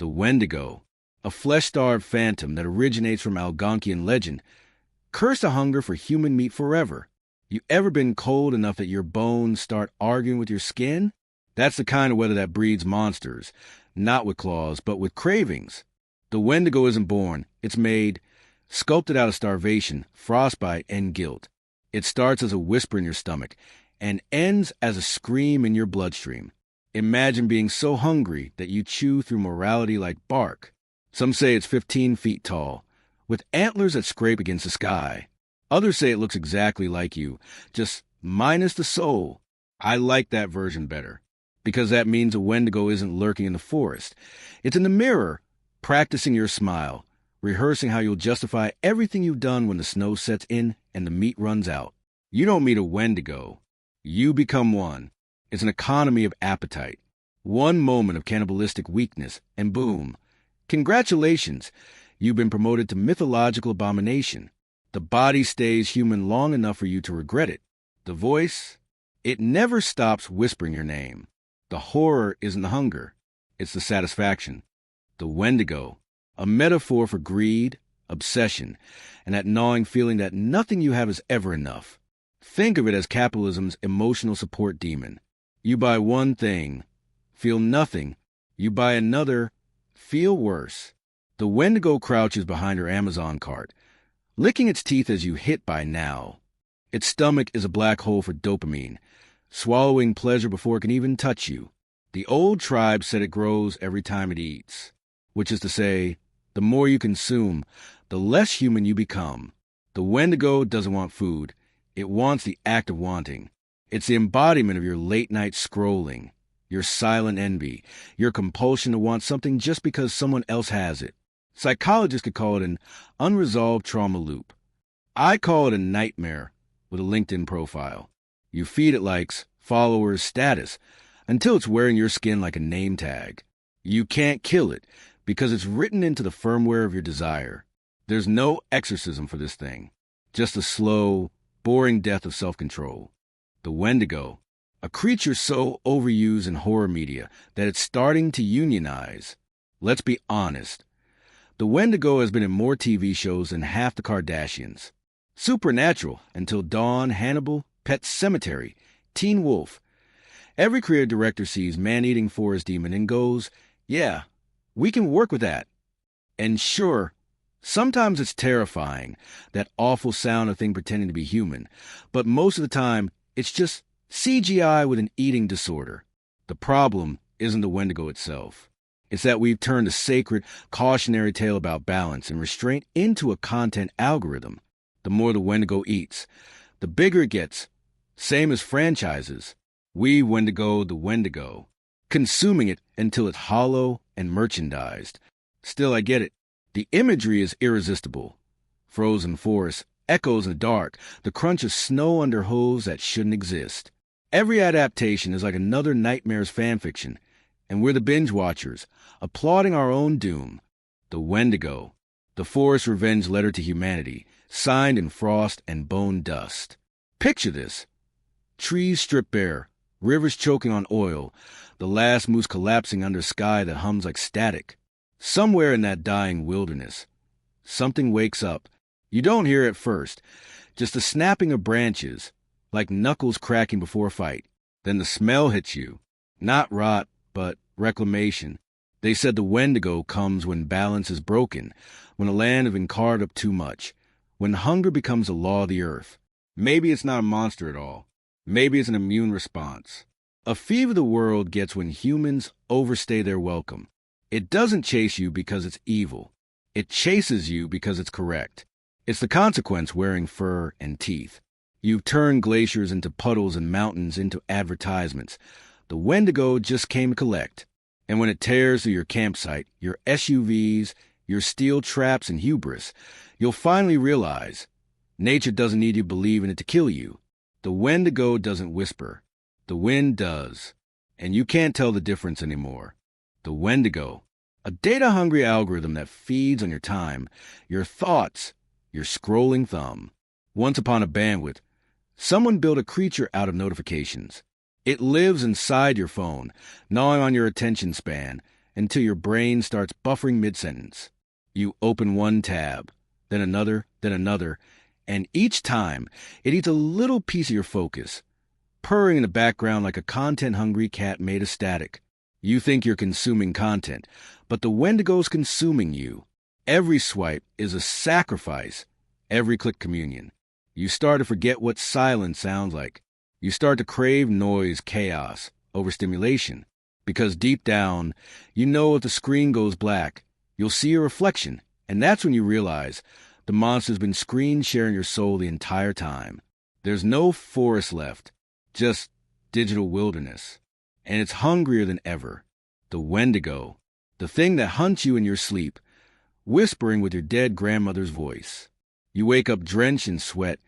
The Wendigo, a flesh-starved phantom that originates from Algonquian legend, cursed a hunger for human meat forever. You ever been cold enough that your bones start arguing with your skin? That's the kind of weather that breeds monsters, not with claws, but with cravings. The Wendigo isn't born, it's made, sculpted out of starvation, frostbite, and guilt. It starts as a whisper in your stomach and ends as a scream in your bloodstream. Imagine being so hungry that you chew through morality like bark. Some say it's 15 feet tall, with antlers that scrape against the sky. Others say it looks exactly like you, just minus the soul. I like that version better, because that means a Wendigo isn't lurking in the forest. It's in the mirror, practicing your smile, rehearsing how you'll justify everything you've done when the snow sets in and the meat runs out. You don't meet a Wendigo. You become one. It's an economy of appetite. One moment of cannibalistic weakness, and boom. Congratulations, you've been promoted to mythological abomination. The body stays human long enough for you to regret it. The voice, it never stops whispering your name. The horror isn't the hunger, it's the satisfaction. The Wendigo, a metaphor for greed, obsession, and that gnawing feeling that nothing you have is ever enough. Think of it as capitalism's emotional support demon. You buy one thing, feel nothing. You buy another, feel worse. The Wendigo crouches behind her Amazon cart, licking its teeth as you hit by now. Its stomach is a black hole for dopamine, swallowing pleasure before it can even touch you. The old tribe said it grows every time it eats, which is to say, the more you consume, the less human you become. The Wendigo doesn't want food. It wants the act of wanting. It's the embodiment of your late-night scrolling, your silent envy, your compulsion to want something just because someone else has it. Psychologists could call it an unresolved trauma loop. I call it a nightmare with a LinkedIn profile. You feed it likes, followers, status, until it's wearing your skin like a name tag. You can't kill it because it's written into the firmware of your desire. There's no exorcism for this thing, just a slow, boring death of self-control. The Wendigo, a creature so overused in horror media that it's starting to unionize. Let's be honest. The Wendigo has been in more TV shows than half the Kardashians. Supernatural, Until Dawn, Hannibal, Pet Sematary, Teen Wolf. Every creative director sees man-eating forest demon and goes, yeah, we can work with that. And sure, sometimes it's terrifying, that awful sound of thing pretending to be human, but most of the time, it's just CGI with an eating disorder. The problem isn't the Wendigo itself. It's that we've turned a sacred, cautionary tale about balance and restraint into a content algorithm. The more the Wendigo eats, the bigger it gets. Same as franchises. We Wendigo the Wendigo, consuming it until it's hollow and merchandised. Still, I get it. The imagery is irresistible. Frozen forests, echoes in the dark, the crunch of snow under hooves that shouldn't exist. Every adaptation is like another nightmare's fanfiction, and we're the binge watchers, applauding our own doom. The Wendigo, the forest revenge letter to humanity, signed in frost and bone dust. Picture this. Trees stripped bare, rivers choking on oil, the last moose collapsing under sky that hums like static. Somewhere in that dying wilderness, something wakes up. You don't hear it first, just the snapping of branches, like knuckles cracking before a fight. Then the smell hits you. Not rot, but reclamation. They said the Wendigo comes when balance is broken, when a land has been carved up too much, when hunger becomes a law of the earth. Maybe it's not a monster at all. Maybe it's an immune response. A fever the world gets when humans overstay their welcome. It doesn't chase you because it's evil. It chases you because it's correct. It's the consequence wearing fur and teeth. You've turned glaciers into puddles and mountains into advertisements. The Wendigo just came to collect. And when it tears through your campsite, your SUVs, your steel traps and hubris, you'll finally realize nature doesn't need you to believe in it to kill you. The Wendigo doesn't whisper. The wind does. And you can't tell the difference anymore. The Wendigo, a data-hungry algorithm that feeds on your time, your thoughts, your scrolling thumb. Once upon a bandwidth, someone built a creature out of notifications. It lives inside your phone, gnawing on your attention span, until your brain starts buffering mid-sentence. You open one tab, then another, and each time it eats a little piece of your focus, purring in the background like a content-hungry cat made of static. You think you're consuming content, but the Wendigo's consuming you. Every swipe is a sacrifice, every click communion. You start to forget what silence sounds like. You start to crave noise, chaos, overstimulation. Because deep down, you know if the screen goes black, you'll see a reflection, and that's when you realize the monster's been screen sharing your soul the entire time. There's no forest left, just digital wilderness. And it's hungrier than ever. The Wendigo, the thing that hunts you in your sleep, whispering with your dead grandmother's voice. You wake up drenched in sweat,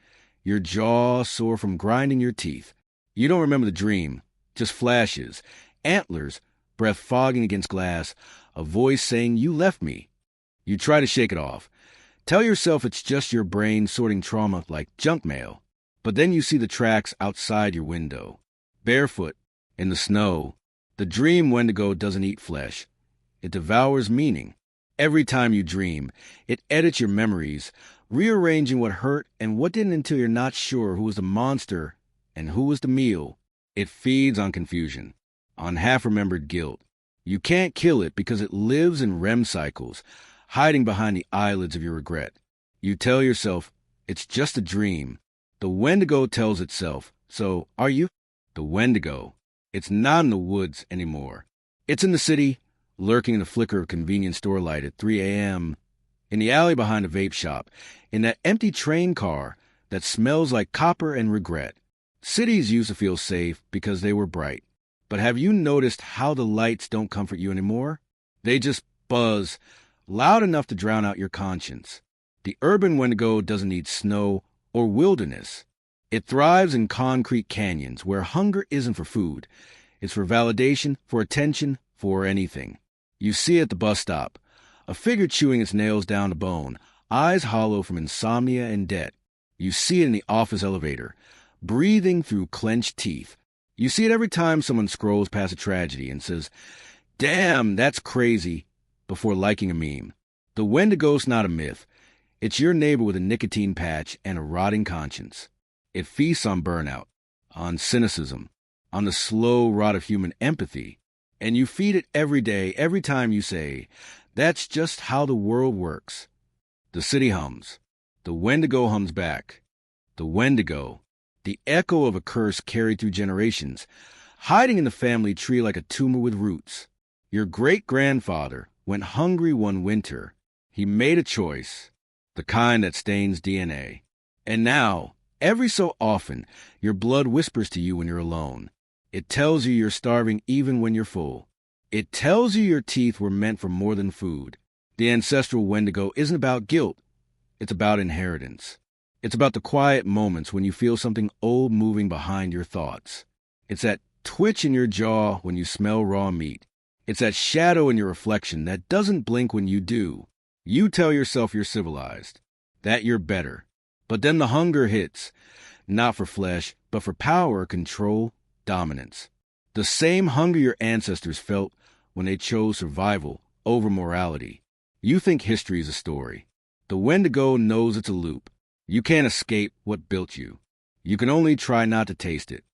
your jaw sore from grinding your teeth. You don't remember the dream, just flashes, antlers, breath fogging against glass, a voice saying, "You left me." You try to shake it off. Tell yourself it's just your brain sorting trauma like junk mail. But then you see the tracks outside your window. Barefoot, in the snow. The dream Wendigo doesn't eat flesh. It devours meaning. Every time you dream, it edits your memories, rearranging what hurt and what didn't until you're not sure who was the monster and who was the meal. It feeds on confusion, on half-remembered guilt. You can't kill it because it lives in REM cycles, hiding behind the eyelids of your regret. You tell yourself, it's just a dream. The Wendigo tells itself, so are you? The Wendigo. It's not in the woods anymore. It's in the city, lurking in the flicker of convenience store light at 3 a.m., in the alley behind a vape shop, in that empty train car that smells like copper and regret. Cities used to feel safe because they were bright. But have you noticed how the lights don't comfort you anymore? They just buzz, loud enough to drown out your conscience. The urban Wendigo doesn't need snow or wilderness. It thrives in concrete canyons where hunger isn't for food. It's for validation, for attention, for anything. You see it at the bus stop, a figure chewing its nails down to bone, eyes hollow from insomnia and debt. You see it in the office elevator, breathing through clenched teeth. You see it every time someone scrolls past a tragedy and says, "Damn, that's crazy," before liking a meme. The Wendigo's not a myth. It's your neighbor with a nicotine patch and a rotting conscience. It feasts on burnout, on cynicism, on the slow rot of human empathy. And you feed it every day, every time you say, "That's just how the world works." The city hums. The Wendigo hums back. The Wendigo, the echo of a curse carried through generations, hiding in the family tree like a tumor with roots. Your great-grandfather went hungry one winter. He made a choice, the kind that stains DNA. And now, every so often, your blood whispers to you when you're alone. It tells you you're starving even when you're full. It tells you your teeth were meant for more than food. The ancestral Wendigo isn't about guilt. It's about inheritance. It's about the quiet moments when you feel something old moving behind your thoughts. It's that twitch in your jaw when you smell raw meat. It's that shadow in your reflection that doesn't blink when you do. You tell yourself you're civilized, that you're better. But then the hunger hits, not for flesh, but for power, control, dominance. The same hunger your ancestors felt when they chose survival over morality. You think history is a story. The Wendigo knows it's a loop. You can't escape what built you. You can only try not to taste it.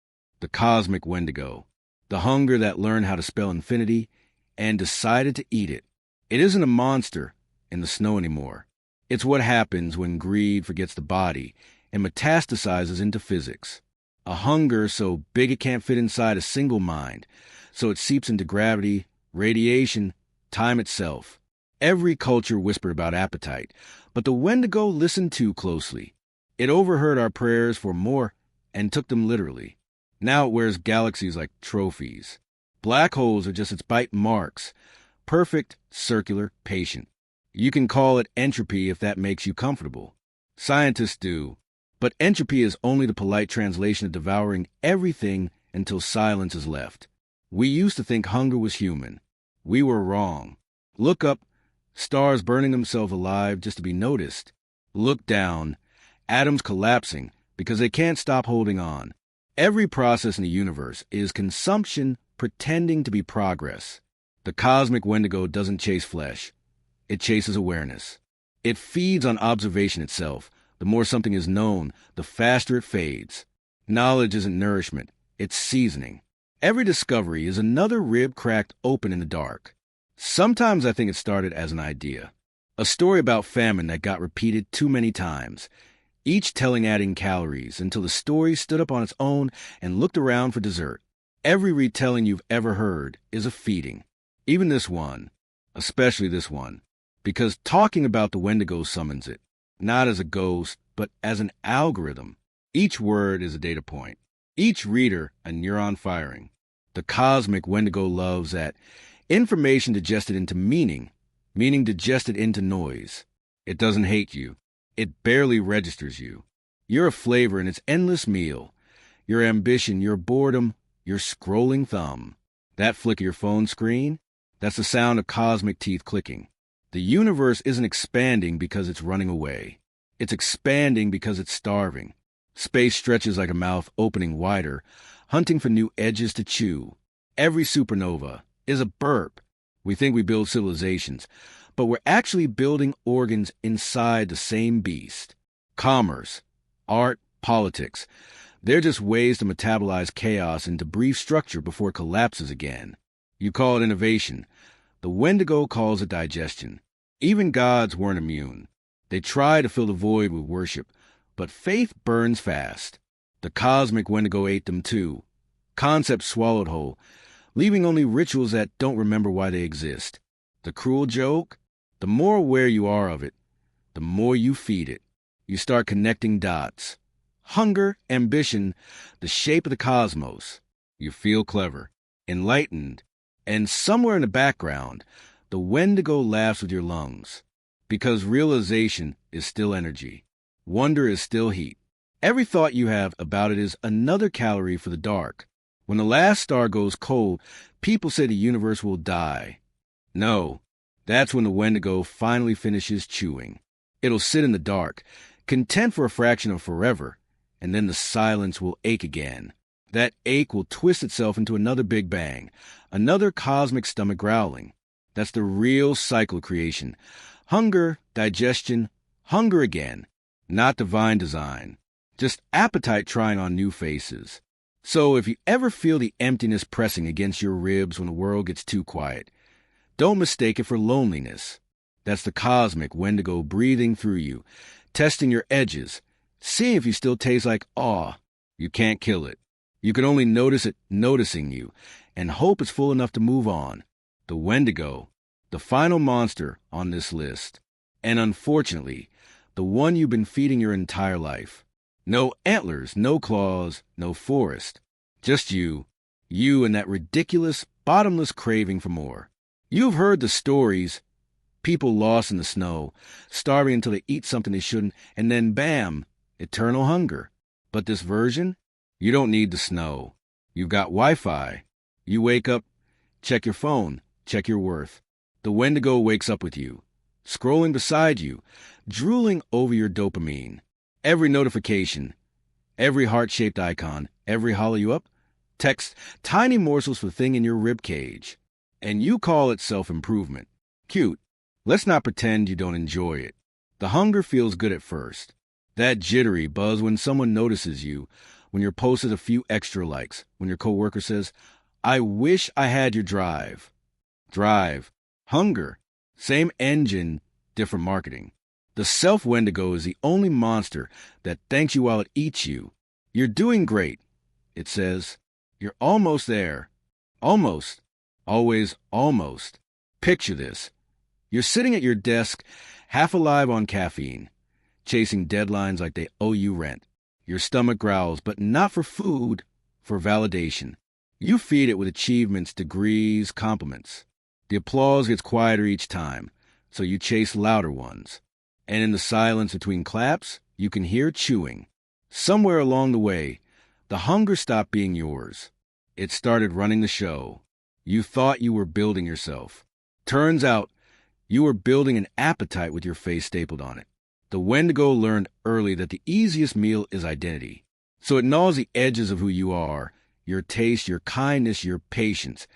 The cosmic Wendigo. The hunger that learned how to spell infinity and decided to eat it. It isn't a monster in the snow anymore. It's what happens when greed forgets the body and metastasizes into physics. A hunger so big it can't fit inside a single mind, so it seeps into gravity, radiation, time itself. Every culture whispered about appetite, but the Wendigo listened too closely. It overheard our prayers for more and took them literally. Now it wears galaxies like trophies. Black holes are just its bite marks. Perfect, circular, patient. You can call it entropy if that makes you comfortable. Scientists do. But entropy is only the polite translation of devouring everything until silence is left. We used to think hunger was human. We were wrong. Look up, stars burning themselves alive just to be noticed. Look down, atoms collapsing because they can't stop holding on. Every process in the universe is consumption pretending to be progress. The cosmic Wendigo doesn't chase flesh. It chases awareness. It feeds on observation itself. The more something is known, the faster it fades. Knowledge isn't nourishment, it's seasoning. Every discovery is another rib cracked open in the dark. Sometimes I think it started as an idea. A story about famine that got repeated too many times, each telling adding calories until the story stood up on its own and looked around for dessert. Every retelling you've ever heard is a feeding. Even this one, especially this one, because talking about the Wendigo summons it, not as a ghost, but as an algorithm. Each word is a data point. Each reader, a neuron firing. The cosmic Wendigo loves that information digested into meaning, meaning digested into noise. It doesn't hate you. It barely registers you. You're a flavor in its endless meal. Your ambition, your boredom, your scrolling thumb. That flick of your phone screen, that's the sound of cosmic teeth clicking. The universe isn't expanding because it's running away. It's expanding because it's starving. Space stretches like a mouth opening wider, hunting for new edges to chew. Every supernova is a burp. We think we build civilizations, but we're actually building organs inside the same beast. Commerce, art, politics. They're just ways to metabolize chaos into brief structure before it collapses again. You call it innovation. The Wendigo calls it digestion. Even gods weren't immune. They try to fill the void with worship, but faith burns fast. The cosmic Wendigo ate them too. Concepts swallowed whole, leaving only rituals that don't remember why they exist. The cruel joke? The more aware you are of it, the more you feed it. You start connecting dots. Hunger, ambition, the shape of the cosmos. You feel clever, enlightened, and somewhere in the background, the Wendigo laughs with your lungs. Because realization is still energy. Wonder is still heat. Every thought you have about it is another calorie for the dark. When the last star goes cold, people say the universe will die. No, that's when the Wendigo finally finishes chewing. It'll sit in the dark, content for a fraction of forever, and then the silence will ache again. That ache will twist itself into another big bang, another cosmic stomach growling. That's the real cycle of creation. Hunger, digestion, hunger again. Not divine design, just appetite trying on new faces. So if you ever feel the emptiness pressing against your ribs when the world gets too quiet, don't mistake it for loneliness. That's the cosmic Wendigo breathing through you, testing your edges, seeing if you still taste like awe. You can't kill it. You can only notice it noticing you, and hope it's full enough to move on. The Wendigo, the final monster on this list. And unfortunately, the one you've been feeding your entire life. No antlers, no claws, no forest. Just you and that ridiculous, bottomless craving for more. You've heard the stories. People lost in the snow, starving until they eat something they shouldn't, and then bam, eternal hunger. But this version? You don't need the snow. You've got Wi-Fi. You wake up, check your phone, check your worth. The Wendigo wakes up with you, scrolling beside you, drooling over your dopamine. Every notification, every heart-shaped icon, every hollow you up, text tiny morsels for the thing in your rib cage. And you call it self-improvement. Cute. Let's not pretend you don't enjoy it. The hunger feels good at first. That jittery buzz when someone notices you, when you're posted a few extra likes, when your coworker says, "I wish I had your drive." Drive. Hunger. Same engine, different marketing. The self-Wendigo is the only monster that thanks you while it eats you. You're doing great, it says. You're almost there. Almost. Always almost. Picture this. You're sitting at your desk, half alive on caffeine, chasing deadlines like they owe you rent. Your stomach growls, but not for food, for validation. You feed it with achievements, degrees, compliments. The applause gets quieter each time, so you chase louder ones. And in the silence between claps, you can hear chewing. Somewhere along the way, the hunger stopped being yours. It started running the show. You thought you were building yourself. Turns out, you were building an appetite with your face stapled on it. The Wendigo learned early that the easiest meal is identity. So it gnaws the edges of who you are, your taste, your kindness, your patience.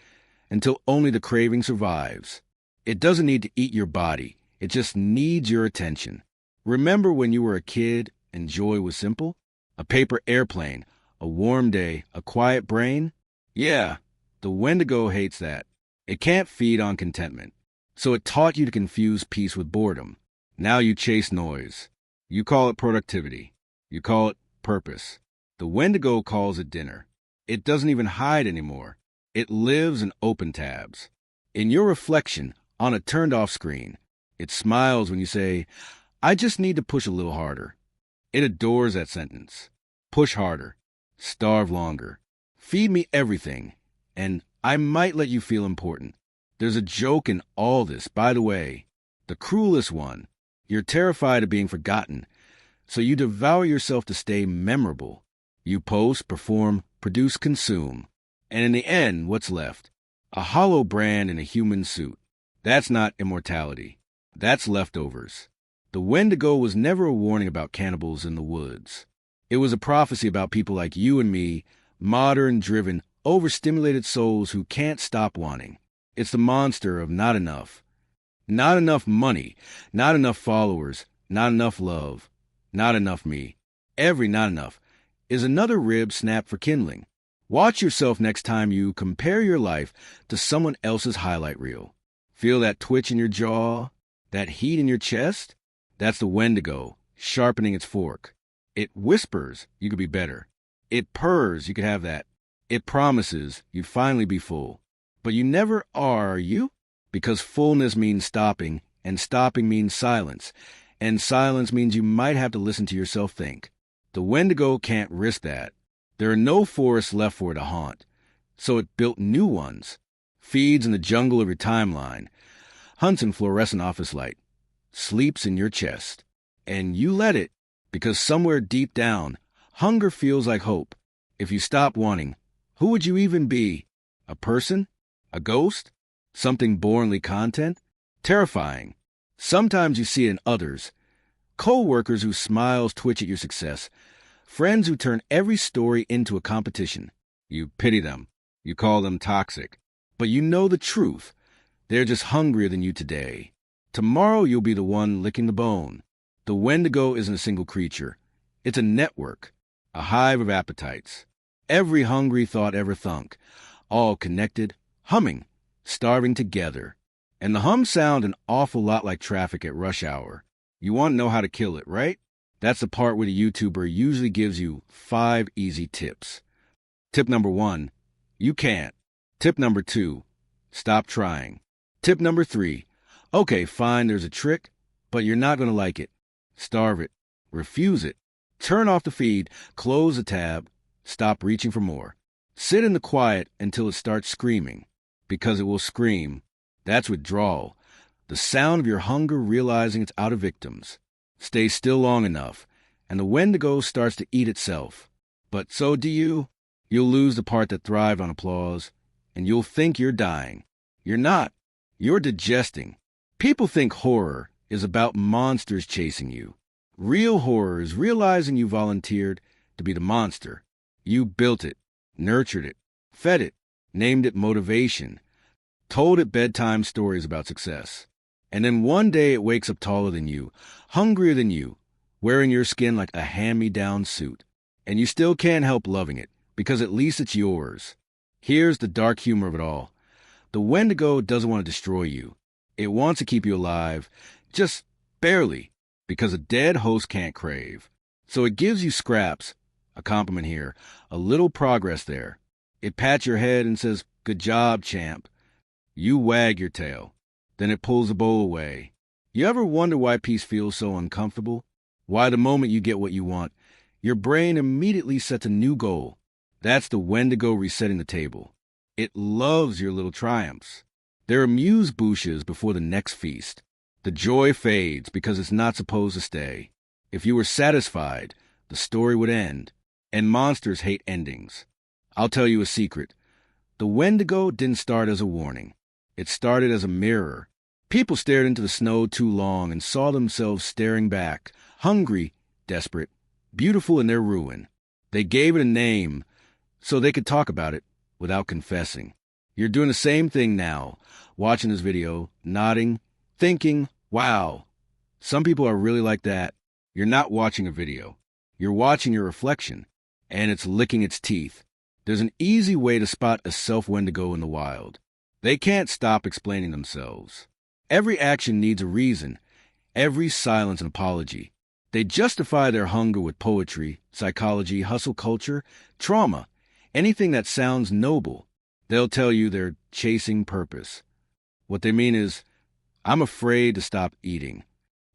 until only the craving survives. It doesn't need to eat your body. It just needs your attention. Remember when you were a kid and joy was simple? A paper airplane, a warm day, a quiet brain? Yeah, the Wendigo hates that. It can't feed on contentment. So it taught you to confuse peace with boredom. Now you chase noise. You call it productivity. You call it purpose. The Wendigo calls it dinner. It doesn't even hide anymore. It lives in open tabs. In your reflection on a turned-off screen, it smiles when you say, I just need to push a little harder. It adores that sentence. Push harder. Starve longer. Feed me everything. And I might let you feel important. There's a joke in all this, by the way. The cruelest one. You're terrified of being forgotten, so you devour yourself to stay memorable. You post, perform, produce, consume. And in the end, what's left? A hollow brand in a human suit. That's not immortality. That's leftovers. The Wendigo was never a warning about cannibals in the woods. It was a prophecy about people like you and me, modern, driven, overstimulated souls who can't stop wanting. It's the monster of not enough. Not enough money, not enough followers, not enough love, not enough me. Every not enough is another rib snapped for kindling. Watch yourself next time you compare your life to someone else's highlight reel. Feel that twitch in your jaw, that heat in your chest? That's the Wendigo, sharpening its fork. It whispers you could be better. It purrs you could have that. It promises you'd finally be full. But you never are you? Because fullness means stopping, and stopping means silence, and silence means you might have to listen to yourself think. The Wendigo can't risk that. There are no forests left for it to haunt, so it built new ones. Feeds in the jungle of your timeline, hunts in fluorescent office light, sleeps in your chest. And you let it, because somewhere deep down, hunger feels like hope. If you stop wanting, who would you even be? A person? A ghost? Something bornly content? Terrifying. Sometimes you see it in others. Co-workers whose smiles twitch at your success. Friends who turn every story into a competition. You pity them. You call them toxic. But you know the truth. They're just hungrier than you today. Tomorrow you'll be the one licking the bone. The Wendigo isn't a single creature. It's a network. A hive of appetites. Every hungry thought ever thunk. All connected, humming, starving together. And the hums sound an awful lot like traffic at rush hour. You want to know how to kill it, right? That's the part where the YouTuber usually gives you 5 easy tips. Tip number 1, you can't. Tip number 2, stop trying. Tip number 3, okay, fine, there's a trick, but you're not going to like it. Starve it. Refuse it. Turn off the feed, close the tab, stop reaching for more. Sit in the quiet until it starts screaming. Because it will scream. That's withdrawal. The sound of your hunger realizing it's out of victims. Stay still long enough, and the Wendigo starts to eat itself. But so do you. You'll lose the part that thrived on applause, and you'll think you're dying. You're not. You're digesting. People think horror is about monsters chasing you. Real horror is realizing you volunteered to be the monster. You built it, nurtured it, fed it, named it motivation, told it bedtime stories about success. And then one day it wakes up taller than you, hungrier than you, wearing your skin like a hand-me-down suit. And you still can't help loving it, because at least it's yours. Here's the dark humor of it all. The Wendigo doesn't want to destroy you. It wants to keep you alive, just barely, because a dead host can't crave. So it gives you scraps, a compliment here, a little progress there. It pats your head and says, good job, champ. You wag your tail. Then it pulls the bowl away. You ever wonder why peace feels so uncomfortable? Why the moment you get what you want, your brain immediately sets a new goal. That's the Wendigo resetting the table. It loves your little triumphs. They're amuse-bouches before the next feast. The joy fades because it's not supposed to stay. If you were satisfied, the story would end. And monsters hate endings. I'll tell you a secret. The Wendigo didn't start as a warning. It started as a mirror. People stared into the snow too long and saw themselves staring back, hungry, desperate, beautiful in their ruin. They gave it a name so they could talk about it without confessing. You're doing the same thing now, watching this video, nodding, thinking, wow. Some people are really like that. You're not watching a video. You're watching your reflection, and it's licking its teeth. There's an easy way to spot a self-Wendigo in the wild. They can't stop explaining themselves. Every action needs a reason, every silence an apology. They justify their hunger with poetry, psychology, hustle culture, trauma, anything that sounds noble. They'll tell you they're chasing purpose. What they mean is, I'm afraid to stop eating.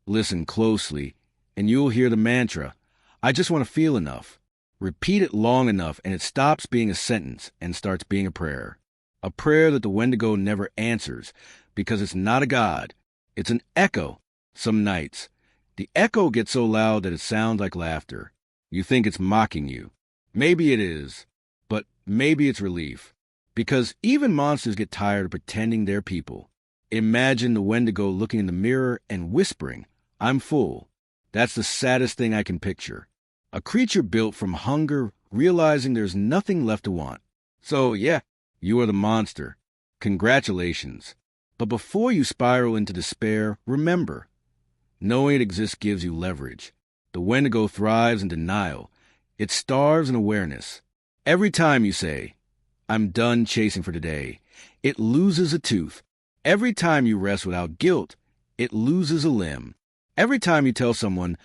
Listen closely, and you'll hear the mantra, I just want to feel enough. Repeat it long enough, and it stops being a sentence and starts being a prayer. A prayer that the Wendigo never answers, because it's not a god. It's an echo, some nights. The echo gets so loud that it sounds like laughter. You think it's mocking you. Maybe it is, but maybe it's relief. Because even monsters get tired of pretending they're people. Imagine the Wendigo looking in the mirror and whispering, I'm full. That's the saddest thing I can picture. A creature built from hunger, realizing there's nothing left to want. So, yeah, you are the monster. Congratulations. But before you spiral into despair, remember, knowing it exists gives you leverage. The Wendigo thrives in denial. It starves in awareness. Every time you say, I'm done chasing for today, it loses a tooth. Every time you rest without guilt, it loses a limb. Every time you tell someone,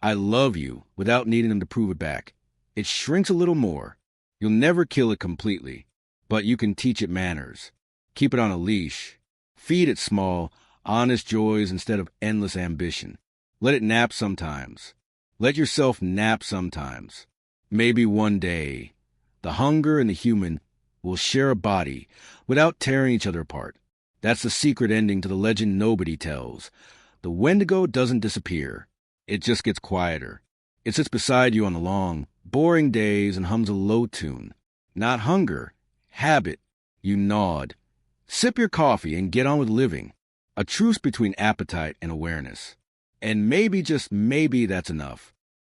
I love you, without needing them to prove it back, it shrinks a little more. You'll never kill it completely, but you can teach it manners. Keep it on a leash. Feed it small, honest joys instead of endless ambition. Let it nap sometimes. Let yourself nap sometimes. Maybe one day, the hunger and the human will share a body without tearing each other apart. That's the secret ending to the legend nobody tells. The Wendigo doesn't disappear. It just gets quieter. It sits beside you on the long, boring days and hums a low tune. Not hunger, habit. You nod. Sip your coffee and get on with living. A truce between appetite and awareness. And maybe, just maybe, that's enough.